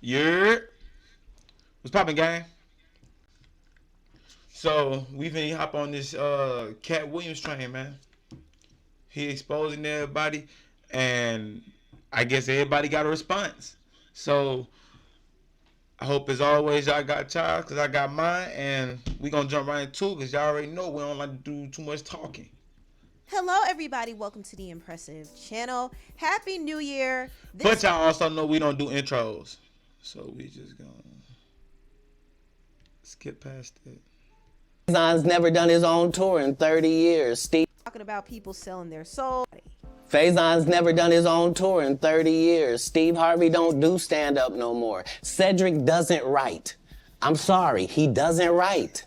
Yeah. What's poppin', gang? So we finna hop on this Katt Williams train, man. He exposing everybody, and I guess everybody got a response. So I hope as always y'all got y'all, cause I got mine, and we gonna jump right into it, cause y'all already know we don't like to do too much talking. Hello, everybody. Welcome to the Impressive Channel. Happy New Year. But y'all also know we don't do intros, so we just gonna skip past it. Faison's never done his own tour in 30 years. Talking about people selling their soul. Faison's never done his own tour in 30 years. Steve Harvey don't do stand-up no more. Cedric doesn't write. I'm sorry, he doesn't write.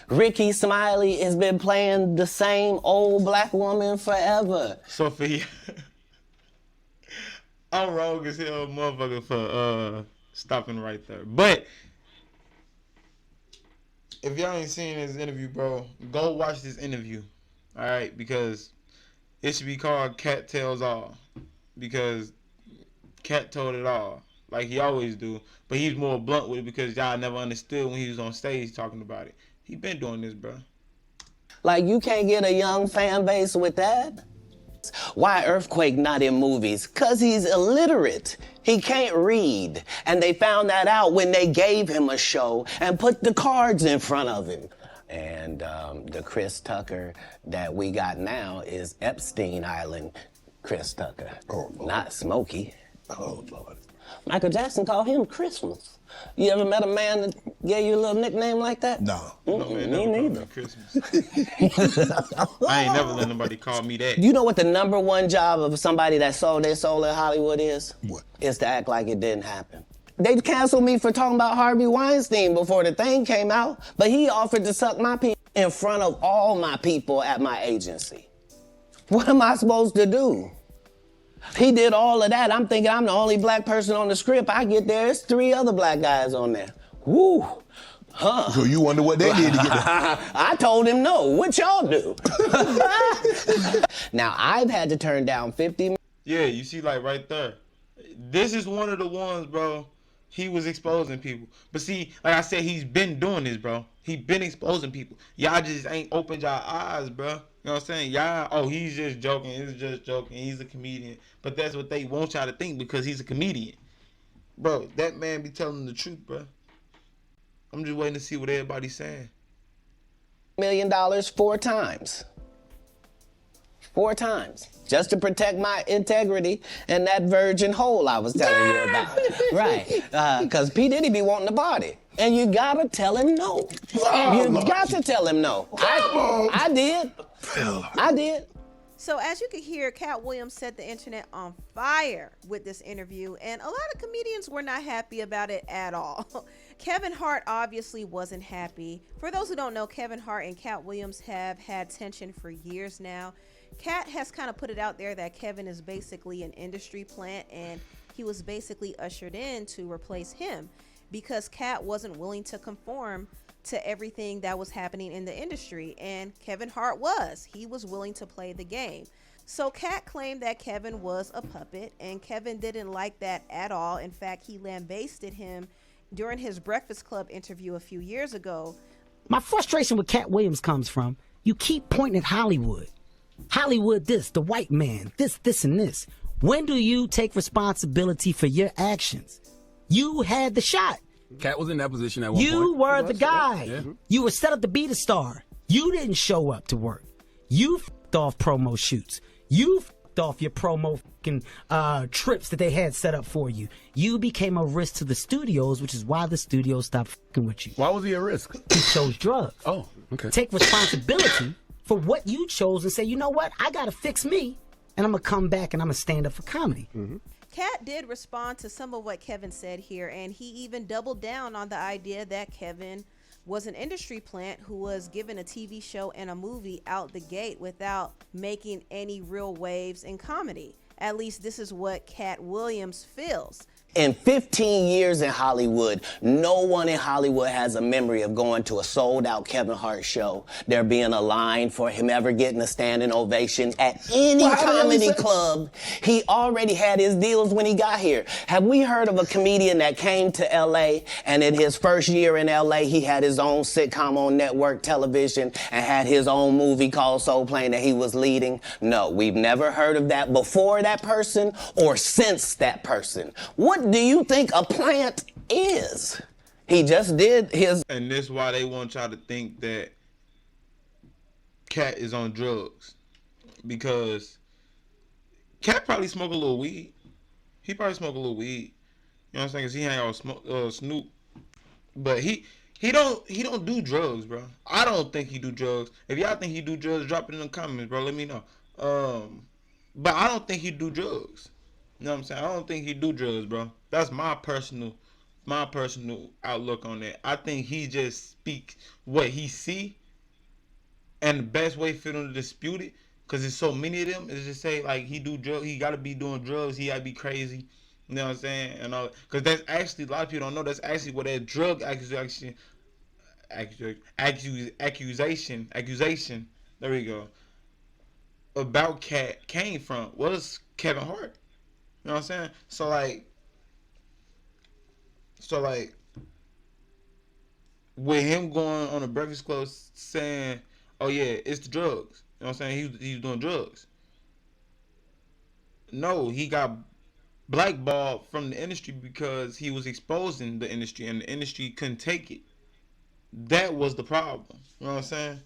Ricky Smiley has been playing the same old black woman forever. So for you, I'm wrong as hell, motherfucker, for stopping right there. But if y'all ain't seen this interview, bro, go watch this interview. All right, because it should be called Katt Tells All, because Katt told it all, like he always do. But he's more blunt with it because y'all never understood when he was on stage talking about it. He been doing this, bro. Like, you can't get a young fan base with that? Why Earthquake not in movies? 'Cause he's illiterate. He can't read. And they found that out when they gave him a show and put the cards in front of him. And the Chris Tucker that we got now is Epstein Island Chris Tucker. Oh, Lord. Not Smokey. Oh, Lord. Michael Jackson called him Christmas. You ever met a man that gave you a little nickname like that? No. No, man, Me never neither. called me Christmas. I ain't never let nobody call me that. You know what the number one job of somebody that sold their soul in Hollywood is? What? Is to act like it didn't happen. They canceled me for talking about Harvey Weinstein before the thing came out, but he offered to suck my pee in front of all my people at my agency. What am I supposed to do? He did all of that. I'm thinking I'm the only black person on the script. I get there, it's 3 other black guys on there. Woo. Huh. So you wonder what they did to get there? I told him no. What y'all do? Now, I've had to turn down 50. Yeah, you see, like right there. This is one of the ones, bro. He was exposing people. But see, like I said, he's been doing this, bro. He been exposing people. Y'all just ain't opened y'all eyes, bro. You know what I'm saying? Y'all, oh, he's just joking. He's just joking. He's a comedian. But that's what they want y'all to think because he's a comedian. Bro, that man be telling the truth, bro. I'm just waiting to see what everybody's saying. $1 million 4 times. 4 times. Just to protect my integrity and that virgin hole I was telling you about. Right. Because P. Diddy be wanting to party. And you gotta tell him no. You got to tell him no. I did. I did. So as you can hear, Katt Williams set the internet on fire with this interview, and a lot of comedians were not happy about it at all. Kevin Hart obviously wasn't happy. For those who don't know, Kevin Hart and Katt Williams have had tension for years now. Katt has kind of put it out there that Kevin is basically an industry plant, and he was basically ushered in to replace him because Katt wasn't willing to conform to everything that was happening in the industry, and Kevin Hart was. He was willing to play the game. So Katt claimed that Kevin was a puppet, and Kevin didn't like that at all. In fact, he lambasted him during his Breakfast Club interview a few years ago. My frustration with Katt Williams comes from you keep pointing at Hollywood. Hollywood this, the white man, this, and this. When do you take responsibility for your actions? You had the shot. Katt was in that position at one point. You were the guy. Yeah. You were set up to be the star. You didn't show up to work. You f***ed off promo shoots. You f***ed off your promo trips that they had set up for you. You became a risk to the studios, which is why the studios stopped f***ing with you. Why was he at risk? He chose drugs. Oh, okay. Take responsibility for what you chose and say, you know what? I got to fix me, and I'm going to come back and I'm going to stand up for comedy. Mm-hmm. Katt did respond to some of what Kevin said here, and he even doubled down on the idea that Kevin was an industry plant who was given a TV show and a movie out the gate without making any real waves in comedy. At least this is what Katt Williams feels. In 15 years in Hollywood, no one in Hollywood has a memory of going to a sold-out Kevin Hart show, there being a line for him ever getting a standing ovation at any comedy club. He already had his deals when he got here. Have we heard of a comedian that came to LA and in his first year in LA, he had his own sitcom on network television and had his own movie called Soul Plane that he was leading? No, we've never heard of that before that person or since that person. What do you think a plant is? He just did his... And this why they want y'all to think that Katt is on drugs. Because Katt probably smoke a little weed. He probably smoke a little weed. You know what I'm saying? Because he hang out with Snoop. But he don't do drugs, bro. I don't think he do drugs. If y'all think he do drugs, drop it in the comments, bro. Let me know. But I don't think he do drugs. You know what I'm saying? I don't think he do drugs, bro. That's my personal outlook on that. I think he just speaks what he see, and the best way for them to dispute it, because there's so many of them, is just say like he do drugs. He gotta be doing drugs. He gotta be crazy. You know what I'm saying? And all, because that's actually, a lot of people don't know, that's actually what that drug accusation. There we go. About Katt came from was Kevin Hart. You know what I'm saying? So like, with him going on the Breakfast Club saying, "Oh yeah, it's the drugs." You know what I'm saying? He's doing drugs. No, he got blackballed from the industry because he was exposing the industry, and the industry couldn't take it. That was the problem. You know what I'm saying?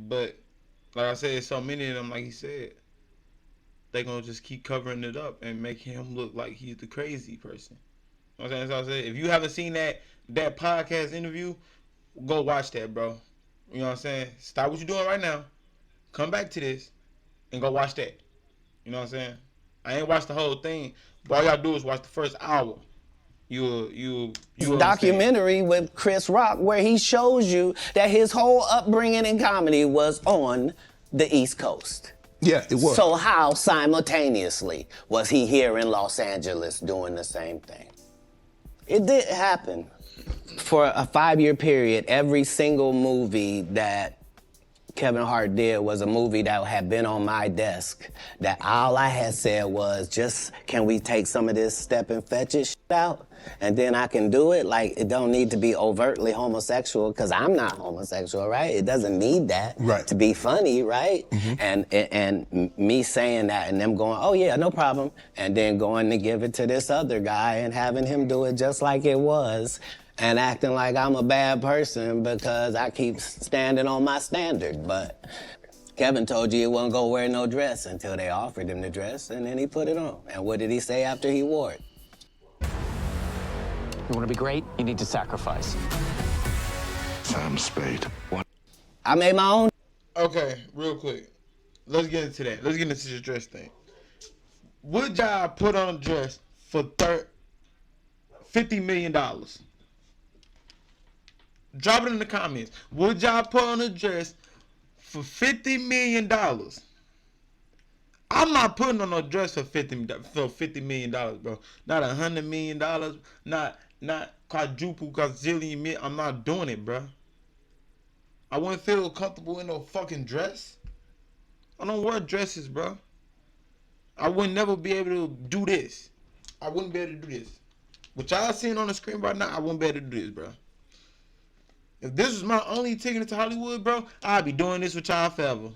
But like I said, so many of them, like he said, they gonna just keep covering it up and make him look like he's the crazy person. You know what I'm saying? So I said, if you haven't seen that podcast interview, go watch that, bro. You know what I'm saying? Stop what you're doing right now. Come back to this and go watch that. You know what I'm saying? I ain't watched the whole thing, but all y'all do is watch the first hour. You documentary with Chris Rock where he shows you that his whole upbringing in comedy was on the East Coast. Yeah, it was. So how simultaneously was he here in Los Angeles doing the same thing? It did happen. For a 5-year period, every single movie that Kevin Hart did was a movie that had been on my desk, that all I had said was, just, can we take some of this step and fetch it out? And then I can do it. Like, it don't need to be overtly homosexual, because I'm not homosexual, right? It doesn't need that to be funny, right? Mm-hmm. And me saying that and them going, oh yeah, no problem, and then going to give it to this other guy and having him do it just like it was, and acting like I'm a bad person because I keep standing on my standard. But Kevin told you he wasn't gonna wear no dress until they offered him the dress, and then he put it on. And what did he say after he wore it? You want to be great, you need to sacrifice. Sam Spade. What? I made my own. Okay, real quick. Let's get into that. Let's get into the dress thing. Would y'all put on a dress for $50 million? Drop it in the comments. Would y'all put on a dress for $50 million? I'm not putting on no dress for $50 million, bro. Not $100 million. Not quadruple, gazillion million. I'm not doing it, bro. I wouldn't feel comfortable in no fucking dress. I don't wear dresses, bro. I would never be able to do this. I wouldn't be able to do this. What y'all seeing on the screen right now, I wouldn't be able to do this, bro. If this was my only ticket into Hollywood, bro, I'd be doing this with y'all forever.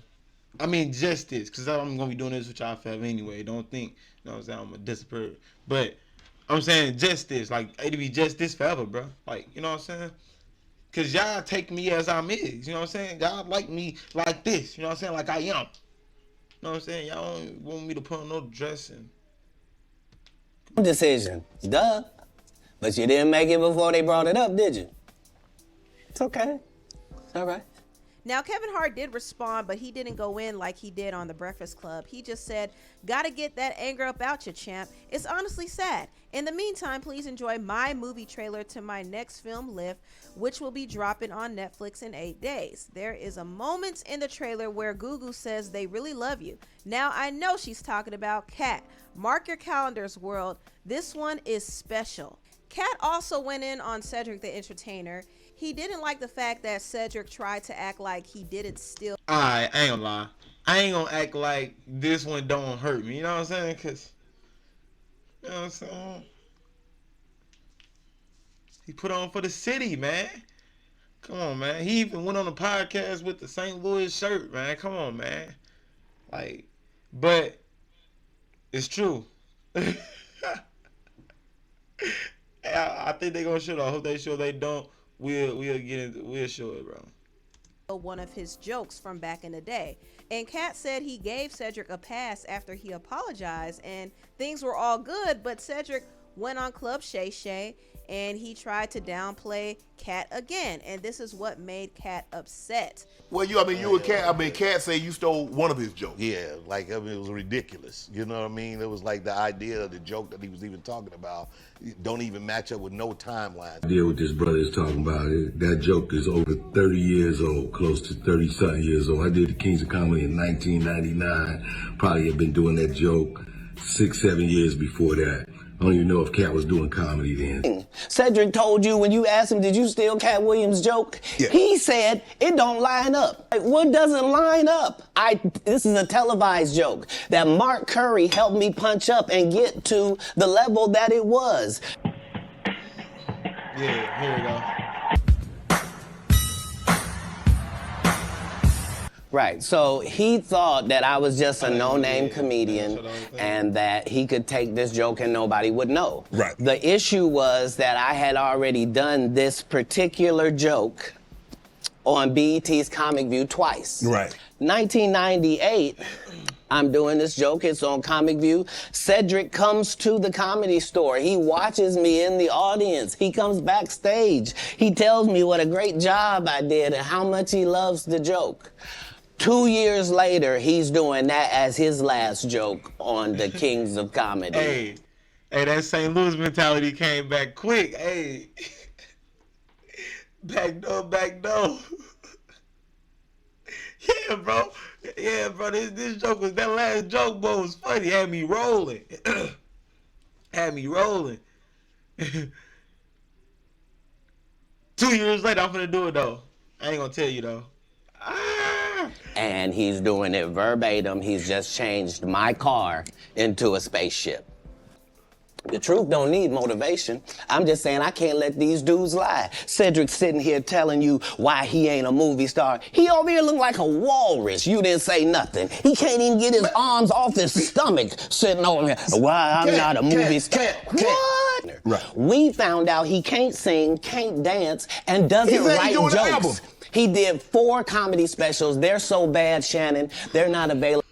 I mean, just this, because I'm going to be doing this with y'all forever anyway. Don't think, you know what I'm saying, I'm going to disappear. But I'm saying just this. Like, it'd be just this forever, bro. Like, you know what I'm saying? Because y'all take me as I'm is. You know what I'm saying? Y'all like me like this. You know what I'm saying? Like I am. You know what I'm saying? Y'all don't want me to put on no dressing. Decision. Duh. But you didn't make it before they brought it up, did you? It's okay. It's all right. Now, Kevin Hart did respond, but he didn't go in like he did on The Breakfast Club. He just said, "Gotta get that anger up out you, champ. It's honestly sad. In the meantime, please enjoy my movie trailer to my next film, Lift, which will be dropping on Netflix in 8 days. There is a moment in the trailer where Gugu says they really love you. Now, I know she's talking about Katt. Mark your calendars, world. This one is special." Katt also went in on Cedric the Entertainer. He didn't like the fact that Cedric tried to act like he didn't steal. I ain't gonna lie. I ain't gonna act like this one don't hurt me. You know what I'm saying? Cause, you know what I'm saying? He put on for the city, man. Come on, man. He even went on a podcast with the St. Louis shirt, man. Come on, man. Like, but it's true. I think they gonna show it. I hope they show. They don't. We'll show it, bro. One of his jokes from back in the day. And Katt said he gave Cedric a pass after he apologized and things were all good, but Cedric went on Club Shay Shay and he tried to downplay Katt again, and this is what made Katt upset. Well, you and Katt. Katt say you stole one of his jokes. Yeah, like it was ridiculous. You know what I mean? It was like the idea of the joke that he was even talking about don't even match up with no timeline. The idea what this brother is talking about, that joke is over 30 years old, close to 30-something years old. I did the Kings of Comedy in 1999. Probably had been doing that joke 6-7 years before that. I don't even know if Katt was doing comedy then. Cedric told you when you asked him, did you steal Katt Williams' joke? Yeah. He said, it don't line up. Like, what doesn't line up? This is a televised joke that Mark Curry helped me punch up and get to the level that it was. Yeah, here we go. Right, so he thought that I was just a no-name comedian and that he could take this joke and nobody would know. Right. The issue was that I had already done this particular joke on BET's Comic View twice. Right. 1998, I'm doing this joke, it's on Comic View. Cedric comes to the Comedy Store. He watches me in the audience. He comes backstage. He tells me what a great job I did and how much he loves the joke. 2 years later, he's doing that as his last joke on the Kings of Comedy. Hey, that St. Louis mentality came back quick. Hey, back door. Yeah, bro. This joke was that last joke, bro. Was funny. Had me rolling. Had me rolling. 2 years later, I'm gonna do it though. I ain't gonna tell you though. And he's doing it verbatim. He's just changed my car into a spaceship. The truth don't need motivation. I'm just saying I can't let these dudes lie. Cedric's sitting here telling you why he ain't a movie star. He over here look like a walrus. You didn't say nothing. He can't even get his arms off his stomach sitting over here. Why I'm not a movie star. What? Right. We found out he can't sing, can't dance, and doesn't write jokes. He did 4 comedy specials. They're so bad, Shannon, they're not available.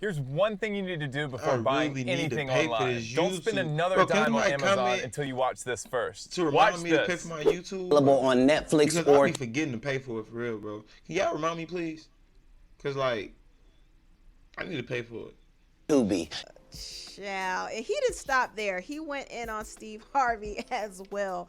Here's one thing you need to do before buying anything online. Don't YouTube. spend another dime on Amazon comment until you watch this first. To remind me to pay for my YouTube. Available on Netflix because or... I be forgetting to pay for it for real, bro. Can y'all remind me, please? Because, like, I need to pay for it. Tubi. Child. And he didn't stop there. He went in on Steve Harvey as well.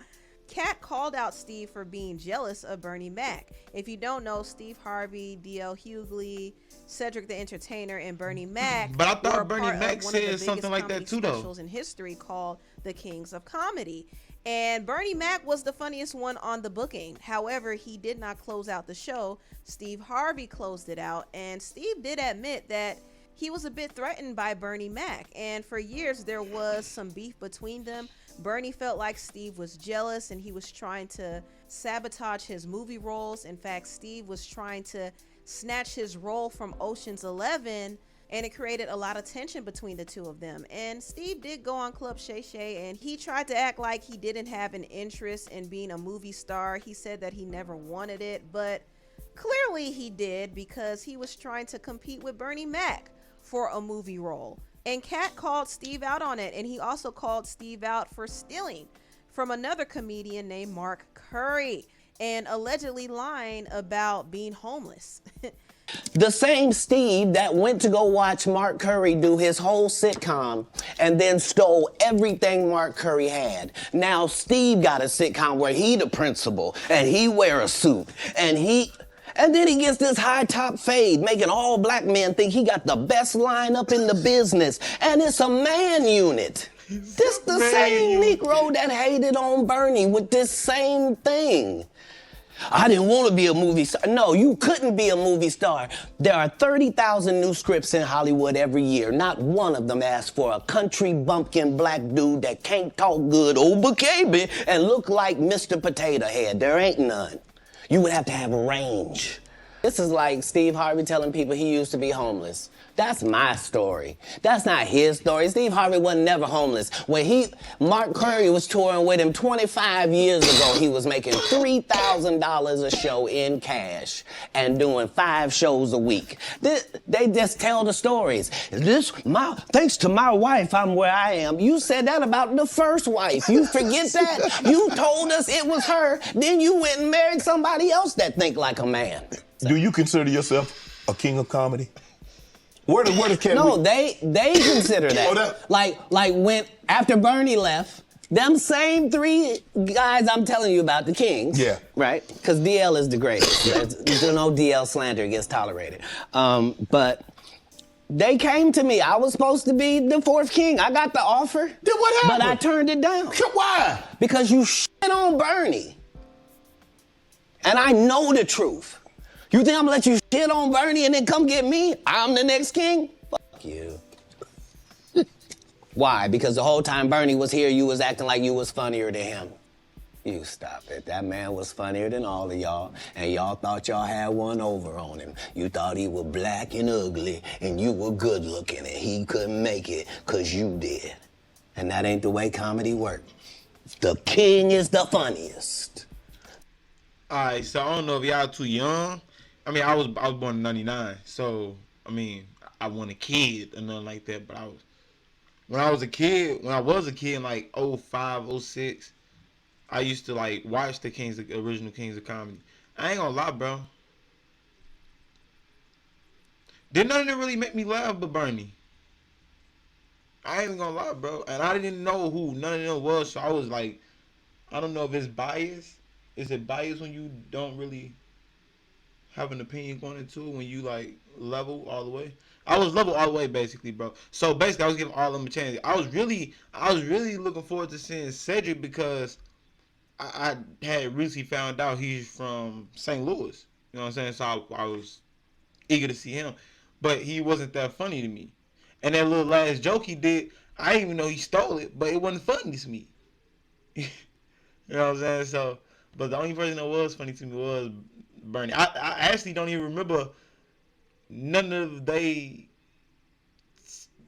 Katt called out Steve for being jealous of Bernie Mac. If you don't know, Steve Harvey, D.L. Hughley, Cedric the Entertainer, and Bernie Mac. But I thought Bernie Mac said something like that too, though. Specials in history called The Kings of Comedy. And Bernie Mac was the funniest one on the booking. However, he did not close out the show. Steve Harvey closed it out. And Steve did admit that he was a bit threatened by Bernie Mac. And for years, there was some beef between them. Bernie felt like Steve was jealous and he was trying to sabotage his movie roles. In fact, Steve was trying to snatch his role from Ocean's 11, and it created a lot of tension between the two of them. And Steve did go on Club Shay Shay and he tried to act like he didn't have an interest in being a movie star. He said that he never wanted it, but clearly he did because he was trying to compete with Bernie Mac for a movie role. And Katt called Steve out on it, and he also called Steve out for stealing from another comedian named Mark Curry. and allegedly lying about being homeless. The same Steve that went to go watch Mark Curry do his whole sitcom and then stole everything Mark Curry had. Now Steve got a sitcom where he the principal and he wear a suit and then he gets this high top fade, making all black men think he got the best lineup in the business. And it's a man unit. This the same Negro that hated on Bernie with this same thing. I didn't want to be a movie star. No, you couldn't be a movie star. There are 30,000 new scripts in Hollywood every year. Not one of them asks for a country bumpkin black dude that can't talk good over KB and look like Mr. Potato Head. There ain't none. You would have to have range. This is like Steve Harvey telling people he used to be homeless. That's my story. That's not his story. Steve Harvey wasn't never homeless. When Mark Curry was touring with him 25 years ago, he was making $3,000 a show in cash and doing 5 shows a week. They just tell the stories. Thanks to my wife, I'm where I am. You said that about the first wife. You forget that? You told us it was her. Then you went and married somebody else that think like a man. Do you consider yourself a king of comedy? Where does Katt? No, they consider that. Like when after Bernie left, them same 3 guys I'm telling you about, the kings. Yeah. Right? Because DL is the greatest. There's no DL slander gets tolerated. But they came to me. I was supposed to be the 4th king. I got the offer. Then what happened? But I turned it down. Why? Because you shit on Bernie. And I know the truth. You think I'm gonna let you shit on Bernie and then come get me? I'm the next king? Fuck you. Why? Because the whole time Bernie was here, you was acting like you was funnier than him. You stop it. That man was funnier than all of y'all, and y'all thought y'all had one over on him. You thought he was black and ugly, and you were good looking, and he couldn't make it because you did. And that ain't the way comedy works. The king is the funniest. All right, so I don't know if y'all too young. I mean, I was born in '99, so I mean, I wasn't a kid or nothing like that. But when I was a kid in like 05, 06, I used to like watch the original Kings of Comedy. I ain't gonna lie, bro. Did none of it really make me laugh but Bernie. I ain't even gonna lie, bro. And I didn't know who none of them was, so I was like, I don't know if it's bias. Is it bias when you don't really have an opinion going into it, when you like level all the way? I was level all the way basically, bro. So basically I was giving all of them a chance. I was really looking forward to seeing Cedric because I had recently found out he's from St. Louis. You know what I'm saying? So I was eager to see him. But he wasn't that funny to me. And that little last joke he did, I didn't even know he stole it, but it wasn't funny to me. You know what I'm saying? So, but the only person that was funny to me was Bernie. I actually don't even remember none of they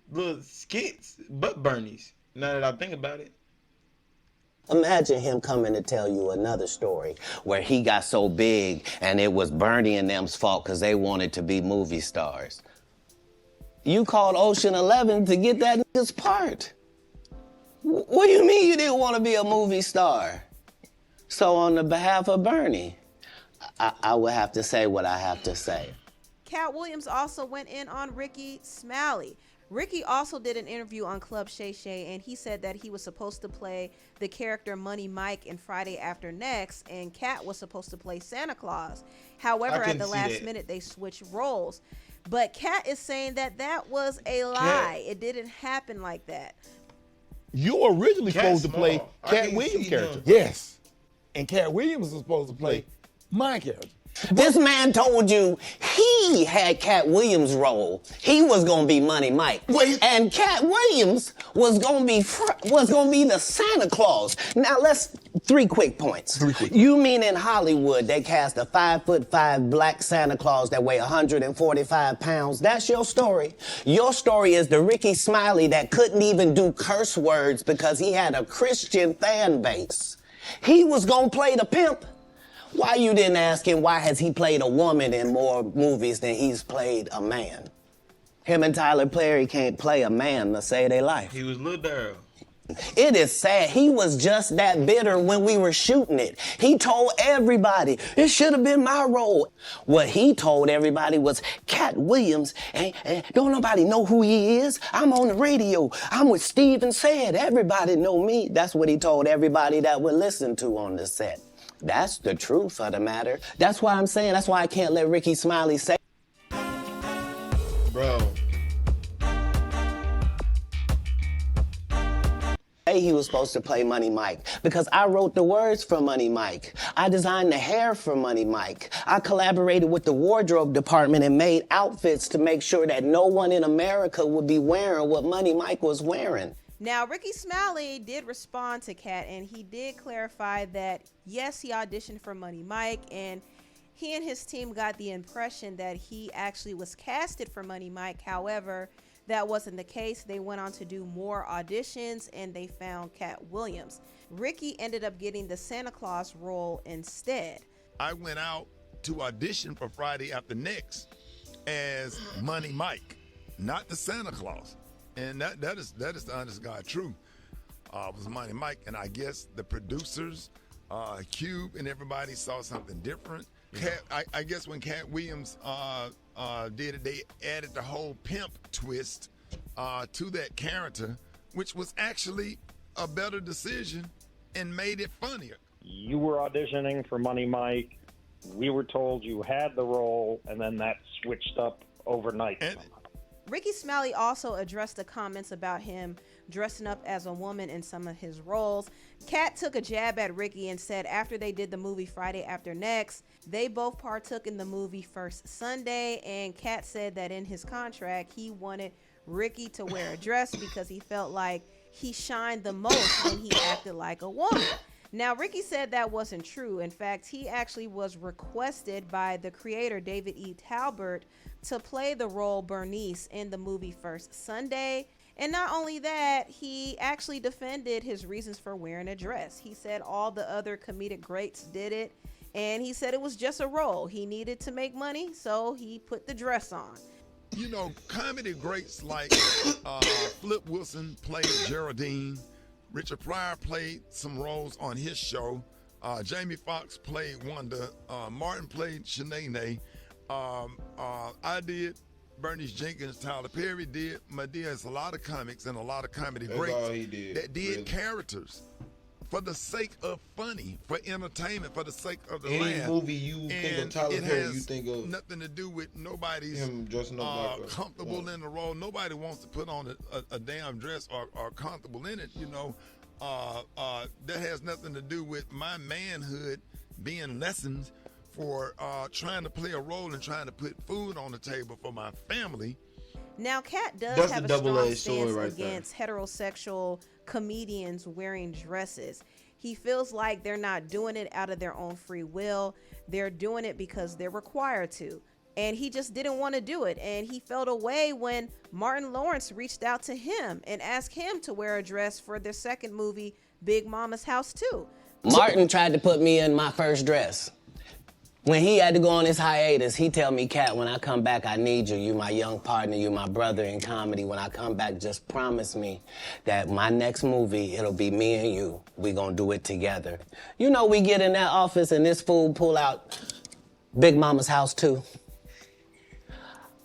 little skits but Bernie's. Now that I think about it. Imagine him coming to tell you another story where he got so big and it was Bernie and them's fault because they wanted to be movie stars. You called Ocean 11 to get that nigga's part. What do you mean you didn't want to be a movie star? So on the behalf of Bernie, I would have to say what I have to say. Katt Williams also went in on Ricky Smiley. Ricky also did an interview on Club Shay Shay, and he said that he was supposed to play the character Money Mike in Friday After Next, and Katt was supposed to play Santa Claus. However, at the last minute, they switched roles. But Katt is saying that was a lie. It didn't happen like that. You were originally supposed to play Katt Williams' character. Yes. And Katt Williams was supposed to play my character. This man told you he had Katt Williams' role. He was gonna be Money Mike, and Katt Williams was gonna be the Santa Claus. Now let's 3 quick points. You mean in Hollywood they cast a 5'5" black Santa Claus that weigh 145 pounds? That's your story. Your story is the Ricky Smiley that couldn't even do curse words because he had a Christian fan base. He was gonna play the pimp. Why you didn't ask him why has he played a woman in more movies than he's played a man? Him and Tyler Perry can't play a man to save their life. He was Lil Daryl. It is sad. He was just that bitter when we were shooting it. He told everybody, it should have been my role. What he told everybody was, Katt Williams, don't nobody know who he is. I'm on the radio. I'm with Steve and Said. Everybody know me. That's what he told everybody that would listen to on the set. That's the truth of the matter. That's why I'm saying, that's why I can't let Ricky Smiley say. Bro. He was supposed to play Money Mike because I wrote the words for Money Mike. I designed the hair for Money Mike. I collaborated with the wardrobe department and made outfits to make sure that no one in America would be wearing what Money Mike was wearing. Now, Ricky Smiley did respond to Katt, and he did clarify that, yes, he auditioned for Money Mike, and he and his team got the impression that he actually was casted for Money Mike. However, that wasn't the case. They went on to do more auditions, and they found Katt Williams. Ricky ended up getting the Santa Claus role instead. I went out to audition for Friday After Next as Money Mike, not the Santa Claus. And that is the honest God truth. It was Money Mike, and I guess the producers, Cube, and everybody saw something different. I guess when Katt Williams did it, they added the whole pimp twist to that character, which was actually a better decision and made it funnier. You were auditioning for Money Mike. We were told you had the role, and then that switched up overnight. Ricky Smiley also addressed the comments about him dressing up as a woman in some of his roles. Katt took a jab at Ricky and said after they did the movie Friday After Next, they both partook in the movie First Sunday, and Katt said that in his contract, he wanted Ricky to wear a dress because he felt like he shined the most when he acted like a woman. Now, Ricky said that wasn't true. In fact, he actually was requested by the creator, David E. Talbert, to play the role Bernice in the movie First Sunday. And not only that, he actually defended his reasons for wearing a dress. He said all the other comedic greats did it, and he said it was just a role. He needed to make money, so he put the dress on. You know, comedy greats like Flip Wilson played Geraldine. Richard Pryor played some roles on his show. Jamie Foxx played Wanda. Martin played Shanae. I did. Bernice Jenkins, Tyler Perry did. Madea. It's a lot of comics and a lot of comedy greats that did characters for the sake of funny, for entertainment, for the sake of the Any laugh. movie you think of Tyler Perry, you think of nothing to do with nobody's him dressing up like comfortable in the role. Nobody wants to put on a damn dress or comfortable in it. You know, that has nothing to do with my manhood being lessened for trying to play a role and trying to put food on the table for my family. Now, Katt does have a strong stance against heterosexual comedians wearing dresses. He feels like they're not doing it out of their own free will. They're doing it because they're required to. And he just didn't want to do it. And he felt away when Martin Lawrence reached out to him and asked him to wear a dress for their second movie, Big Mama's House 2. Martin tried to put me in my first dress. When he had to go on his hiatus, he tell me, Katt, when I come back, I need you. You my young partner, you my brother in comedy. When I come back, just promise me that my next movie, it'll be me and you. We gonna do it together. You know, we get in that office and this fool pull out Big Mama's House 2.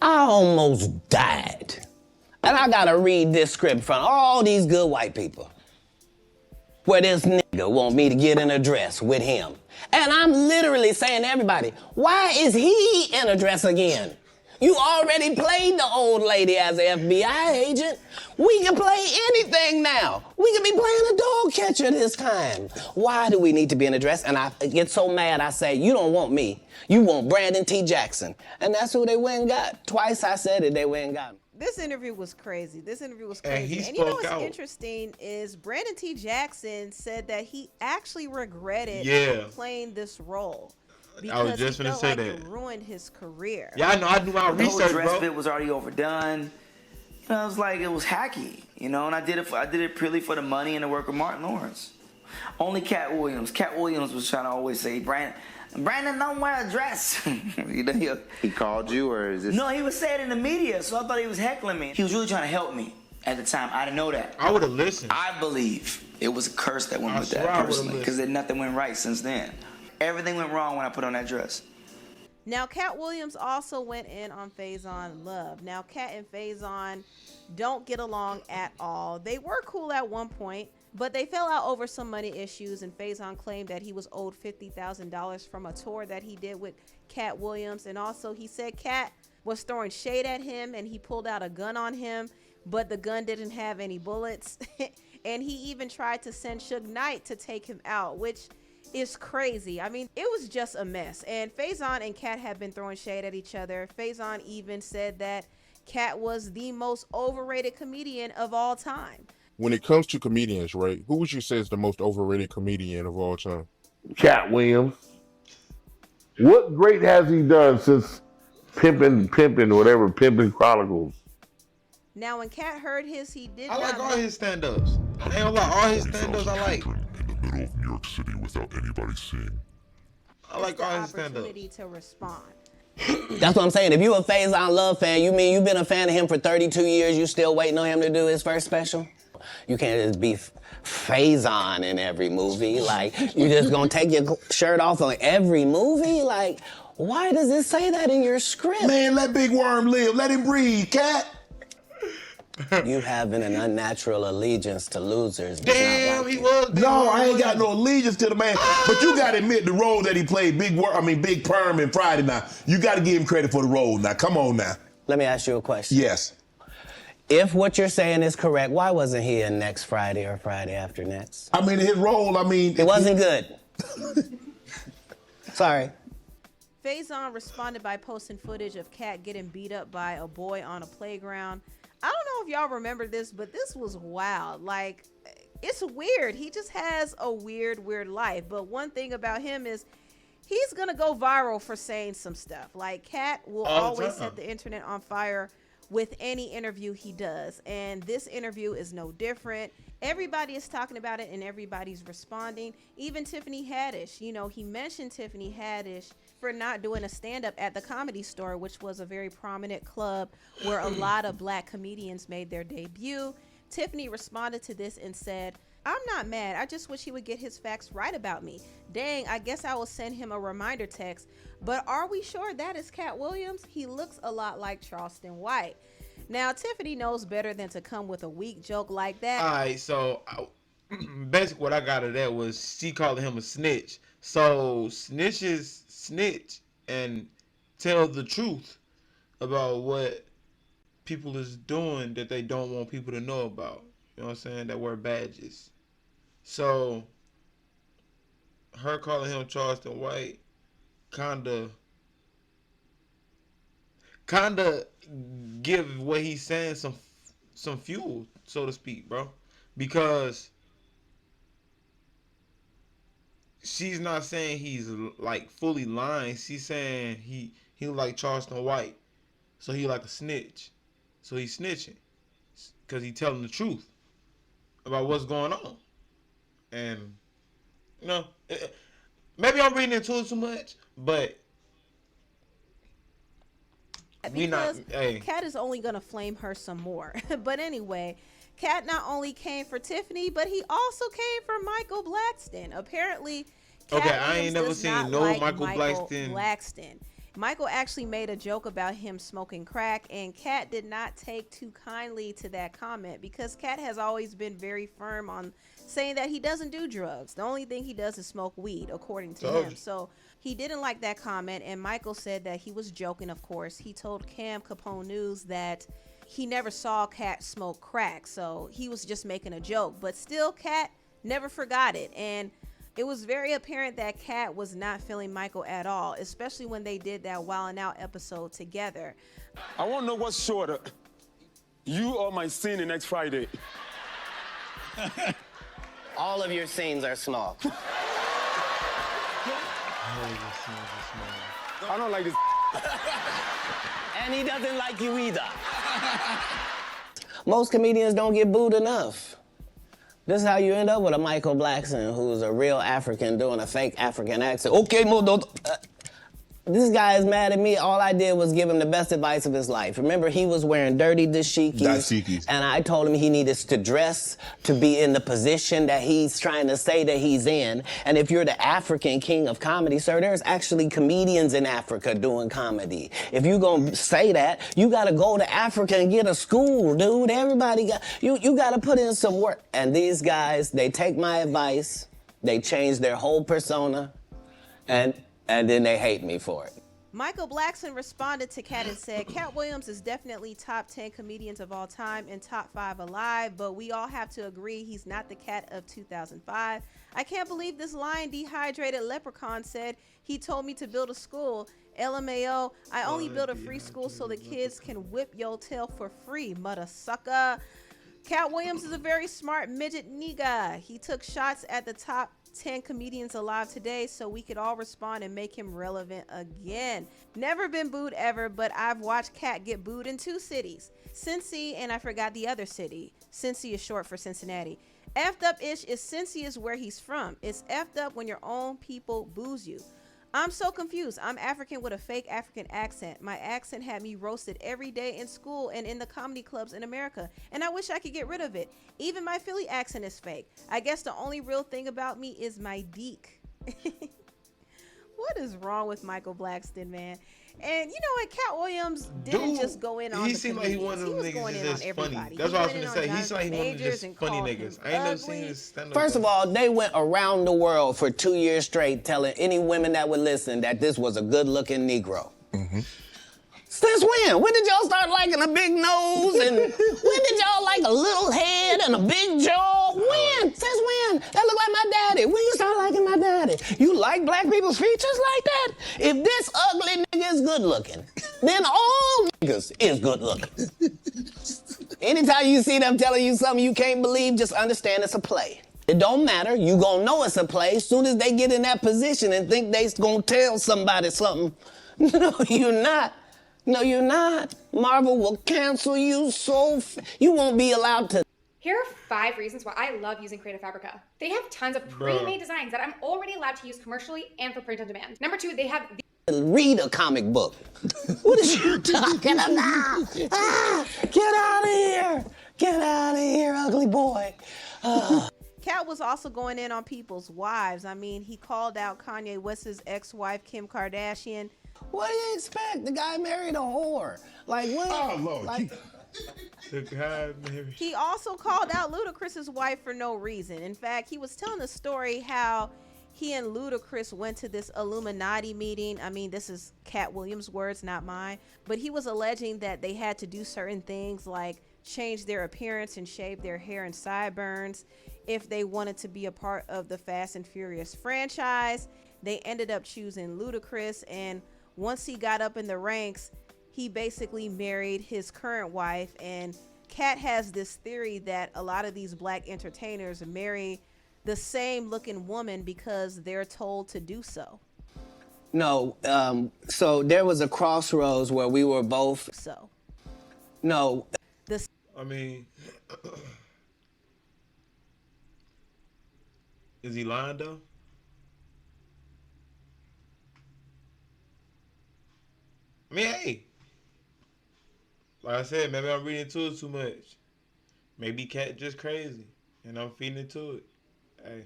I almost died. And I gotta read this script from all these good white people, where this nigga want me to get in a dress with him. And I'm literally saying to everybody, why is he in a dress again? You already played the old lady as an FBI agent. We can play anything now. We can be playing a dog catcher this time. Why do we need to be in a dress? And I get so mad, I say, you don't want me. You want Brandon T. Jackson. And that's who they went and got. Twice I said it, they went and got him. This interview was crazy. And you know what's interesting is Brandon T. Jackson said that he actually regretted playing this role. I was just going to say that. It ruined his career. Yeah, I know. I do my research, The whole dress bro. bit was already overdone. You know, it was like, it was hacky. You know, and I did it purely for the money and the work of Martin Lawrence. Only Katt Williams. Katt Williams was trying to always say, Brandon, don't wear a dress. You know, he called you, or is this? No, he was saying it in the media, so I thought he was heckling me. He was really trying to help me. At the time, I didn't know that. I would have listened. I believe it was a curse that went with that personally, because nothing went right since then. Everything went wrong when I put on that dress. Now, Katt Williams also went in on Faison Love. Now, Katt and Faison don't get along at all. They were cool at one point, but they fell out over some money issues, and Faison claimed that he was owed $50,000 from a tour that he did with Katt Williams. And also, he said Katt was throwing shade at him, and he pulled out a gun on him, but the gun didn't have any bullets. And he even tried to send Suge Knight to take him out, which is crazy. I mean, it was just a mess. And Faison and Katt have been throwing shade at each other. Faison even said that Katt was the most overrated comedian of all time. When it comes to comedians, right, who would you say is the most overrated comedian of all time? Katt Williams. What great has he done since Pimpin' Chronicles? Now, when Katt heard his, he did I not like all his stand-ups. I ain't gonna lie, all his stand-ups I like. In the middle of New York City without anybody seeing. I like all his stand-ups. opportunity to respond. That's what I'm saying. If you a Faison Love fan, you mean you've been a fan of him for 32 years, you still waiting on him to do his first special? You can't just be Faison in every movie. Like, you just gonna take your shirt off on every movie? Like, why does it say that in your script? Man, let Big Worm live. Let him breathe, Katt. You having an unnatural allegiance to losers. Damn, he was. No, I ain't got no allegiance to the man. But you gotta admit the role that he played, Big Perm in Friday now. You gotta give him credit for the role now. Come on now. Let me ask you a question. Yes. If what you're saying is correct, why wasn't he in next Friday or Friday after next? I mean, his role, it wasn't good. Sorry. Faison responded by posting footage of Katt getting beat up by a boy on a playground. I don't know if y'all remember this, but this was wild. Like, it's weird. He just has a weird life. But one thing about him is he's going to go viral for saying some stuff. Like, Katt will always set the internet on fire with any interview he does. And this interview is no different. Everybody is talking about it and everybody's responding. Even Tiffany Haddish, you know, he mentioned Tiffany Haddish for not doing a stand-up at the Comedy Store, which was a very prominent club where a lot of black comedians made their debut. Tiffany responded to this and said, "I'm not mad. I just wish he would get his facts right about me. Dang, I guess I will send him a reminder text. But are we sure that is Katt Williams? He looks a lot like Charleston White." Now, Tiffany knows better than to come with a weak joke like that. All right, so basically what I got of that was she calling him a snitch. So snitches snitch and tell the truth about what people is doing that they don't want people to know about. You know what I'm saying? That wear badges. So her calling him Charleston White kinda give what he's saying some fuel, so to speak, bro. Because she's not saying he's like fully lying. She's saying he like Charleston White, so he like a snitch. So he's snitching because he telling the truth about what's going on. And you know, maybe I'm reading into it too much, but because Katt is only gonna flame her some more. But anyway, Katt not only came for Tiffany, but he also came for Michael Blackson. Apparently, Katt I ain't never seen no like Michael Blackson. Michael actually made a joke about him smoking crack, and Katt did not take too kindly to that comment because Katt has always been very firm on saying that he doesn't do drugs. The only thing he does is smoke weed, according to him. So he didn't like that comment, and Michael said that he was joking, of course. He told Cam Capone News that he never saw Katt smoke crack, so he was just making a joke. But still, Katt never forgot it, and it was very apparent that Katt was not feeling Michael at all, especially when they did that Wildin' Out episode together. I want to know what's shorter, you or my scene next Friday. All of your scenes are small. I don't like this. And he doesn't like you either. Most comedians don't get booed enough. This is how you end up with a Michael Blackson who's a real African doing a fake African accent. Okay, This guy is mad at me. All I did was give him the best advice of his life. Remember, he was wearing dirty dashikis. And I told him he needed to dress to be in the position that he's trying to say that he's in. And if you're the African king of comedy, sir, there's actually comedians in Africa doing comedy. If you're going to say that, you got to go to Africa and get a school, dude. Everybody got, you got to put in some work. And these guys, they take my advice, they change their whole persona, and then they hate me for it. Michael Blackson responded to Katt and said, Katt Williams is definitely top 10 comedians of all time and top 5 alive, but we all have to agree he's not the Katt of 2005. I can't believe this lying dehydrated leprechaun said he told me to build a school. LMAO, I only built a free school so the kids can whip your tail for free, mother sucker. Katt Williams is a very smart midget nigga. He took shots at the top 10 comedians alive today so we could all respond and make him relevant again. Never been booed ever, but I've watched Katt get booed in 2 cities. Cincy, and I forgot the other city. Cincy is short for Cincinnati. Effed up-ish is Cincy is where he's from. It's effed up when your own people boos you. I'm so confused. I'm African with a fake African accent. My accent had me roasted every day in school and in the comedy clubs in America, and I wish I could get rid of it. Even my Philly accent is fake. I guess the only real thing about me is my deek. What is wrong with Michael Blackson, man? And you know what? Katt Williams didn't just go in on he the seemed like he comedians. one of He them was going niggas in that's on just funny. everybody. That's He what I was went gonna in say. on He seemed like he one of Jonathan them just Majors and funny called niggas. him I ain't never ugly. seen his stand-up. First of all, they went around the world for 2 years straight telling any women that would listen that this was a good-looking Negro. Since when? When did y'all start liking a big nose? And when did y'all like a little head and a big jaw? When? Since when? That look like my daddy. When you start liking my daddy? You like black people's features like that? If this ugly nigga is good looking, then all niggas is good looking. Anytime you see them telling you something you can't believe, just understand it's a play. It don't matter. You gonna know it's a play as soon as they get in that position and think they gonna tell somebody something. No, you're not. No, you're not. Marvel will cancel you you won't be allowed to. Here are 5 reasons why I love using Creative Fabrica. They have tons of pre-made designs that I'm already allowed to use commercially and for print on demand. Number 2, they have Read a comic book. What is you talking about? Get out of here. Get out of here, ugly boy. Katt was also going in on people's wives. I mean, he called out Kanye West's ex-wife, Kim Kardashian. What do you expect? The guy married a whore. Like, what? Oh, Lord. Like, The guy married. He also called out Ludacris's wife for no reason. In fact, he was telling the story how he and Ludacris went to this Illuminati meeting. I mean, this is Katt Williams' words, not mine. But he was alleging that they had to do certain things like change their appearance and shave their hair and sideburns if they wanted to be a part of the Fast and Furious franchise. They ended up choosing Ludacris, and once he got up in the ranks, he basically married his current wife. And Katt has this theory that a lot of these black entertainers marry the same looking woman because they're told to do so. no, so there was a crossroads where we were both. So. No. I mean, is he lying though? I mean, hey, like I said, maybe I'm reading into it too much. Maybe Katt just crazy, and I'm feeding into it. Hey.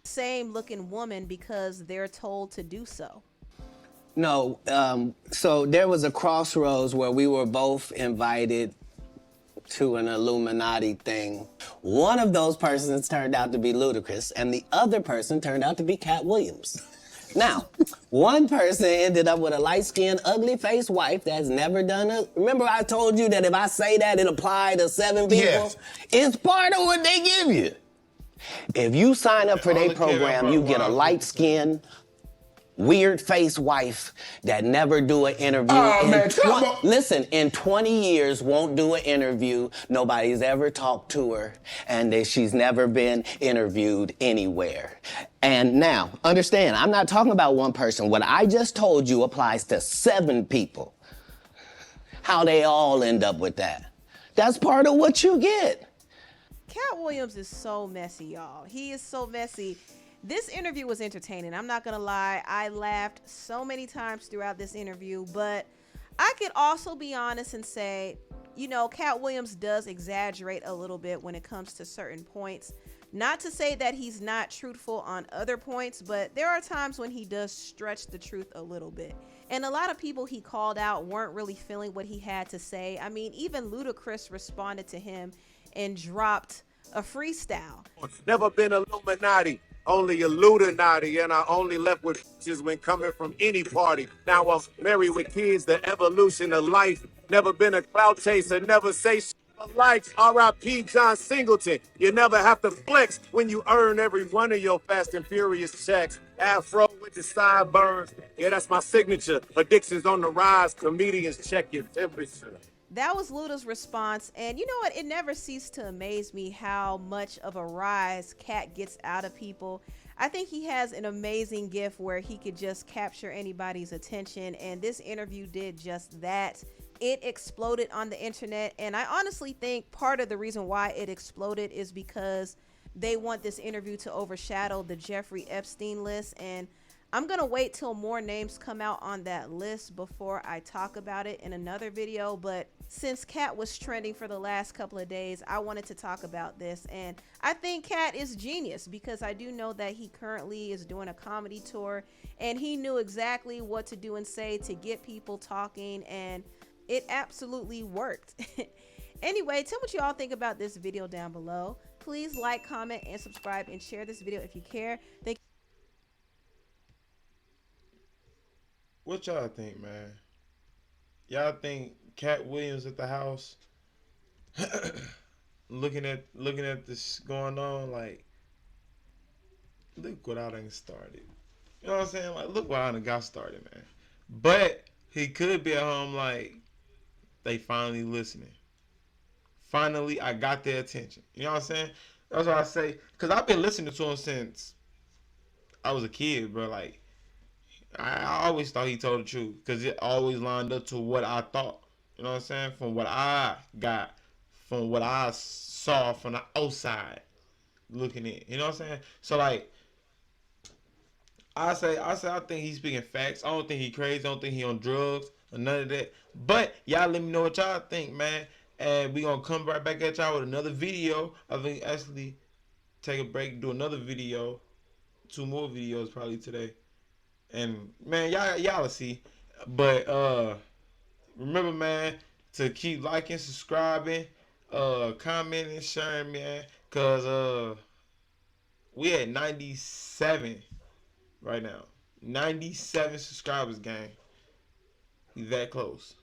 Same looking woman because they're told to do so. No, so there was a crossroads where we were both invited to an Illuminati thing. One of those persons turned out to be Ludacris, and the other person turned out to be Katt Williams. Now, one person ended up with a light-skinned, ugly-faced wife that's never done it. Remember I told you that if I say that, it applied to 7 people? Yes. It's part of what they give you. If you sign up for their program, you get a light-skinned, weird-faced wife that never do an interview. Listen, in 20 years, won't do an interview. Nobody's ever talked to her, and she's never been interviewed anywhere. And now, understand, I'm not talking about one person. What I just told you applies to 7 people. How they all end up with that. That's part of what you get. Katt Williams is so messy, y'all. He is so messy. This interview was entertaining. I'm not going to lie. I laughed so many times throughout this interview, but I could also be honest and say, you know, Katt Williams does exaggerate a little bit when it comes to certain points. Not to say that he's not truthful on other points, but there are times when he does stretch the truth a little bit. And a lot of people he called out weren't really feeling what he had to say. I mean, even Ludacris responded to him and dropped a freestyle. Never been Illuminati, only Illuminati, and I only left with bitches when coming from any party. Now I'm married with kids, the evolution of life. Never been a clout chaser, never say shit for likes. R.I.P. John Singleton. You never have to flex when you earn every one of your Fast and Furious checks. Afro with the sideburns, yeah, that's my signature. Addictions on the rise, comedians check your temperature. That was Luda's response, and you know what? It never ceased to amaze me how much of a rise Katt gets out of people. I think he has an amazing gift where he could just capture anybody's attention, and this interview did just that. It exploded on the internet, and I honestly think part of the reason why it exploded is because they want this interview to overshadow the Jeffrey Epstein list, and I'm going to wait till more names come out on that list before I talk about it in another video. But since Katt was trending for the last couple of days, I wanted to talk about this. And I think Katt is genius because I do know that he currently is doing a comedy tour and he knew exactly what to do and say to get people talking. And it absolutely worked. Anyway, tell me what you all think about this video down below. Please like, comment, and subscribe and share this video if you care. Thank you. What y'all think, man? Y'all think Katt Williams at the house looking at this going on, like, look what I done started. You know what I'm saying? Like, look what I done got started, man. But he could be at home like, they finally listening. Finally, I got their attention. You know what I'm saying? That's what I say. Because I've been listening to him since I was a kid, bro. Like, I always thought he told the truth because it always lined up to what I thought. You know what I'm saying? From what I got, from what I saw from the outside looking in. You know what I'm saying? So, like, I think he's speaking facts. I don't think he crazy. I don't think he on drugs or none of that. But y'all let me know what y'all think, man. And we gonna come right back at y'all with another video. I think actually take a break, do another video, 2 more videos probably today. And man, y'all will see. But remember, man, to keep liking, subscribing, commenting, sharing, man, cause we at 97 right now. 97 subscribers, gang. We that close.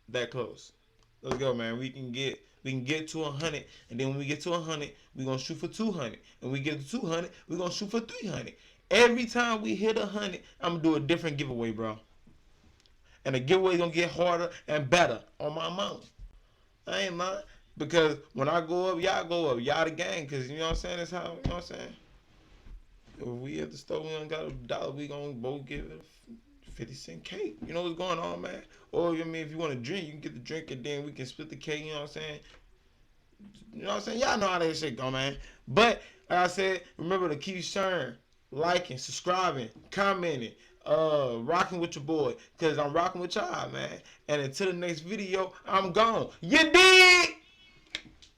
That close. Let's go, man. We can get to 100, and then when we get to 100, we gonna shoot for 200. And we get to 200, we gonna shoot for 300. Every time we hit 100, I'm gonna do a different giveaway, bro. And the giveaway gonna get harder and better on my mouth. I ain't lying. Because when I go up, y'all go up. Y'all the gang. Because you know what I'm saying? That's how, you know what I'm saying? If we at the store, we don't got $1, we gonna both give it a 50-cent cake. You know what's going on, man? Or, I mean, if you want to drink, you can get the drink and then we can split the cake, you know what I'm saying? You know what I'm saying? Y'all know how that shit go, man. But, like I said, remember to keep sharing, liking, subscribing, commenting, rocking with your boy. Because I'm rocking with y'all, man. And until the next video, I'm gone. You dig?